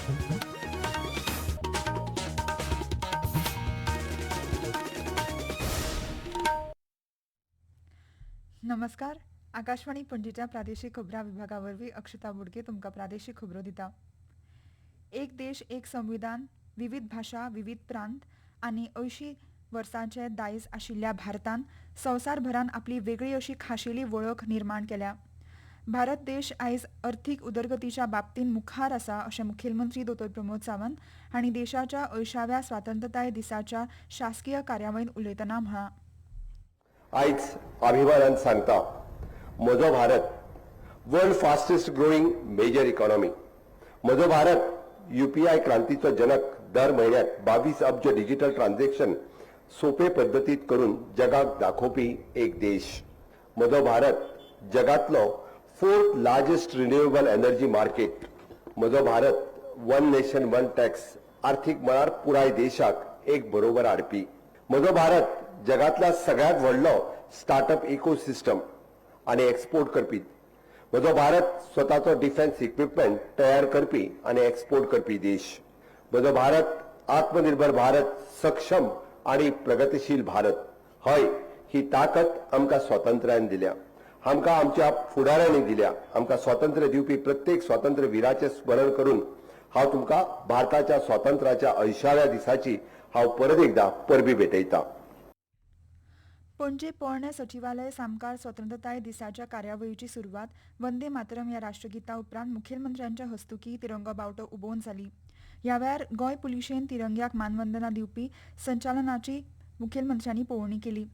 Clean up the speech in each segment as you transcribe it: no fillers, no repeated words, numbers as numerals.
नमस्कार. आकाशवाणी पणजीच्या प्रादेशीक खबरां विभागावरवीं अक्षता बोडके तुमकां प्रादेशीक खबरो दिता. एक देश एक संविधान, विविध भाशा, विविध प्रांत आनी 80 वर्सांचे दायज आशिल्ल्या भारतान संवसारभरान आपली वेगळी अशी खाशेली वळख निर्माण केल्या. भारत देश आयज अर्थीक उदरगतीच्या बाबतींत मुखार आसा अशें मुखेलमंत्री दोतोर प्रमोद सावंत हांणी देशाच्या 80व्या स्वातंत्र्यताय दिसाच्या शासकीय कार्यावळींत उलयतना म्हळां. आयज अभिमानान सांगता, म्हजो Bharat world fastest growing major economy. म्हजो भारत UPI क्रांतीचो जनक. दर म्हयन्याक 22 अब्ज डिजिटल ट्रान्झॅक्शन सोपे पद्दतीत करून जगाक दाखोवपी एक देश. म्हजो भारत जगातलो 4th largest renewable energy market. म्हजो Bharat one nation one tax आर्थीक मळार पुराय देशाक एक बरोबर हाडपी. म्हजो भारत जगातला सगळ्यात व्हडलो स्टार्टअप इकोसिस्टम आणि एक्सपोर्ट करपी. म्हजो भारत स्वताचो डिफेन्स इक्विपमेंट तयार करपी आणि एक्सपोर्ट करपी देश. म्हजो भारत आत्मनिर्भर भारत, सक्षम आणि प्रगतीशील भारत. हय, ही ताकद आमकां स्वातंत्र्यान दिल्या, आमकां आमच्या फुडाऱ्यांनी दिल्या. आमकां स्वातंत्र्य दिवपी प्रत्येक स्वातंत्र्य वीराचे स्मरण करून हांव तुमकां भारताच्या स्वातंत्र्याच्या 80व्या दिसाची हांव परत एकदा परबी भेटयता. पणजे पोरणे सचिवालय सामकार स्वतंत्रताय दिसाच्या कार्यावळीची सुरवात वंदे मातरम ह्या राष्ट्रगिता उपरांत मुखेलमंत्र्यांच्या हस्तुकी तिरंगो बावटो उबोवन जाली. ह्या वेळार गोंय पुलिशेन तिरंग्याक मानवंदना दिवपी संचालनाची मुखेलमंत्र्यांनी पळोवणी केली.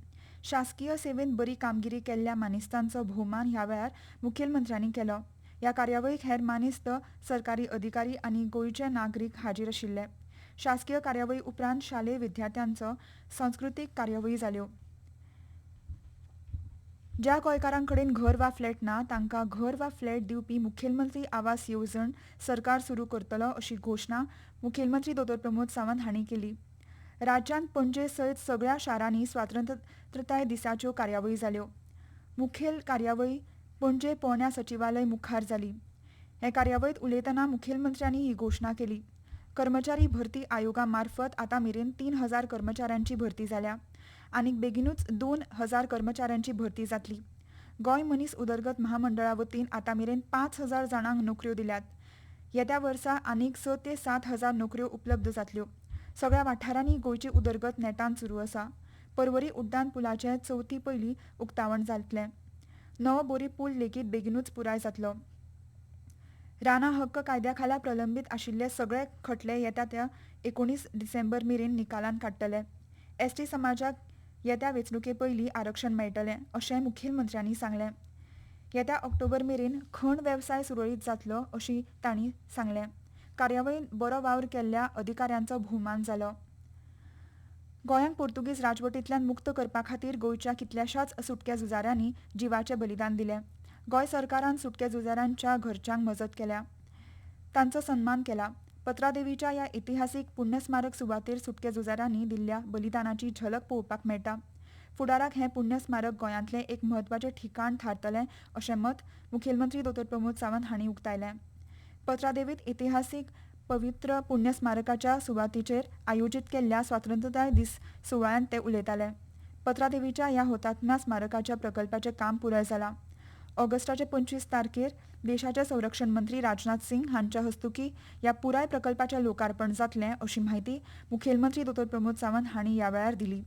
शासकीय सेवेंत बरी कामगिरी केल्ल्या मानेस्तांचो भोवमान ह्या वेळार मुखेलमंत्र्यांनी केलो. ह्या कार्यावळीक हेर मानेस्त, सरकारी अधिकारी आनी गोंयचे नागरीक हाजीर आशिल्ले. शासकीय कार्यावळी उपरांत शालेय विद्यार्थ्यांचो सांस्कृतीक कार्यावळी जाल्यो. ज्या गोंयकारांकडेन घर वा फ्लॅट ना तांकां घर वा फ्लॅट दिवपी मुखेलमंत्री आवास येवजण सरकार सुरू करतलो अशी घोशणा मुखेलमंत्री दोतोर प्रमोद सावंत हांणी केली. राज्यांत पणजे सयत सगळ्या शारांनी स्वातंत्र्यताय दिसाच्यो कार्यावळी जाल्यो. मुखेल कार्यावळी पणजे पोरण्या सचिवालय मुखार जाली. हे कार्यावळीत उलयतना मुखेलमंत्र्यांनी ही घोशणा केली. कर्मचारी भरती आयोगा मार्फत आतां मेरेन 3000 कर्मचाऱ्यांची भरती जाल्या. आनीक बेगीनूच 2000 कर्मचाऱ्यांची भरती जातली. गोंय मनीस उदरगत महामंडळा वतीन आतां मेरेन 5000 जाणांक नोकऱ्यो दिल्यात. येत्या वर्सा आनीक 6 ते 7000 नोकऱ्यो उपलब्ध जातल्यो. सगळ्या वाठारांनी गोंयची उदरगत नेटान सुरू आसा. पर्वरी उड्डाण पुलाचें 4थी पयली उक्तावण जातलें. नवो बोरी पूल लेगीत बेगीनूच पुराय जातलो. राना हक्क कायद्या खाला प्रलंबीत आशिल्ले सगळे खटले येत्या त्या 19 डिसेंबर मेरेन निकालान काडटले. ST समाजाक येत्या वेंचणुके पयलीं आरक्षण मेळटलें अशें मुखेलमंत्र्यांनी सांगलें. येत्या ऑक्टोबर मेरेन खण वेवसाय सुरळीत जातलो अशी तांणी सांगलें. कार्यावळींत बरो वावर केल्ल्या अधिकाऱ्यांचो भोवमान जालो. गोंयांक पोर्तुगीज राजवटींतल्यान मुक्त करपा खातीर गोंयच्या कितल्याशाच सुटक्या झुजाऱ्यांनी जिवाचें बलिदान दिलें. गोंय सरकारान सुटक्या झुजाऱ्यांच्या घरच्यांक मजत केल्या, तांचो सन्मान केला. पत्रादेवीच्या ह्या इतिहासीक पुण्यस्मारक सुवातेर सुटक्या झुजाऱ्यांनी दिल्ल्या बलिदानाची झलक पळोवपाक मेळटा. फुडाराक हें पुण्यस्मारक गोंयांतलें एक म्हत्वाचें ठिकाण थारतलें अशें मत मुखेलमंत्री दोतोर प्रमोद सावंत हांणी उक्तायलें. पत्रादेवीत इतिहासीक पवित्र पुण्यस्मारकाच्या सुवातीचेर आयोजीत केल्ल्या स्वातंत्र्यताय दीस सुवाळ्यांत ते उलयताले. पत्रादेवीच्या ह्या हुतात्म्या स्मारकाच्या प्रकल्पाचें काम पुराय जालां. ऑगस्टाचे 25 तारखेर देशाचे संरक्षण मंत्री राजनाथ सिंग हांच्या हस्तुकी ह्या पुराय प्रकल्पाचें लोकार्पण जातलें अशी माहिती मुखेलमंत्री दोतोर प्रमोद सावंत हांणी ह्या वेळार दिली.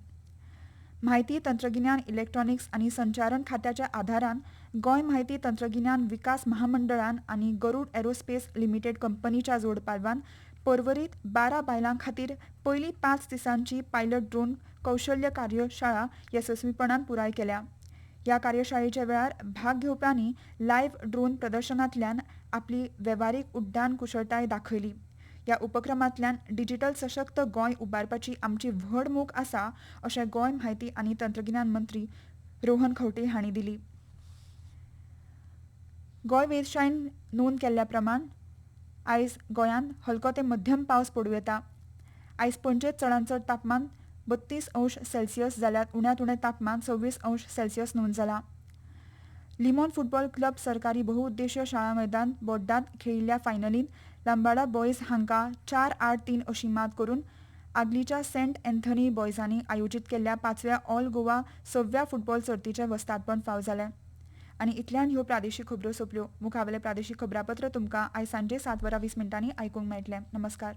माहिती तंत्रगिन्यान, इलेक्ट्रॉनिक्स आनी संचारण खात्याच्या आदारान गोंय माहिती तंत्रगिन्यान विकास महामंडळान आनी गरुड एरोस्पेस लिमिटेड कंपनीच्या जोड पालवान पर्वरीत 12 बायलां खातीर पयली 5 दिसांची पायलट ड्रोन कौशल्य कार्यशाळा येसस्वीपणान पुराय केल्या. ह्या कार्यशाळेच्या वेळार भाग घेवप्यांनी लायव्ह ड्रोन प्रदर्शनांतल्यान आपली वेव्हारीक उड्डाण कुशळटाय दाखयली. ह्या उपक्रमांतल्यान डिजिटल सशक्त गोंय उबारपाची आमची व्हड मोख आसा अशें गोंय म्हायती आनी तंत्रगिन्यान मंत्री रोहन खंवटे हांणी दिली. गोंय वेधशाळेन नोंद केल्ल्या प्रमाण आयज गोंयांत हलको ते मध्यम पावस पडूं येता. आयज पणजेत चडांत चड तापमान 32°C जाल्यार उण्यांत उणें तापमान 26°C नोंद जालां. लिमॉन फुटबॉल क्लब सरकारी बहुउद्देशीय शाळा मैदान बोड्डांत खेळिल्ल्या फायनलींत लांबाडा बॉयज हांकां 4-8-3 अशी मात करून आगलीच्या सेंट अँथनी बॉयजांनी आयोजीत केल्ल्या 5व्या ऑल गोवा 6व्या फुटबॉल सर्तीचें वस्तादपण फाव जालें. आनी इतल्यान ह्यो प्रादेशीक खबरो सोंपल्यो. मुखावेलें प्रादेशीक खबरापत्र तुमकां आयज सांजे 7:20 आयकूंक मेळटलें. नमस्कार.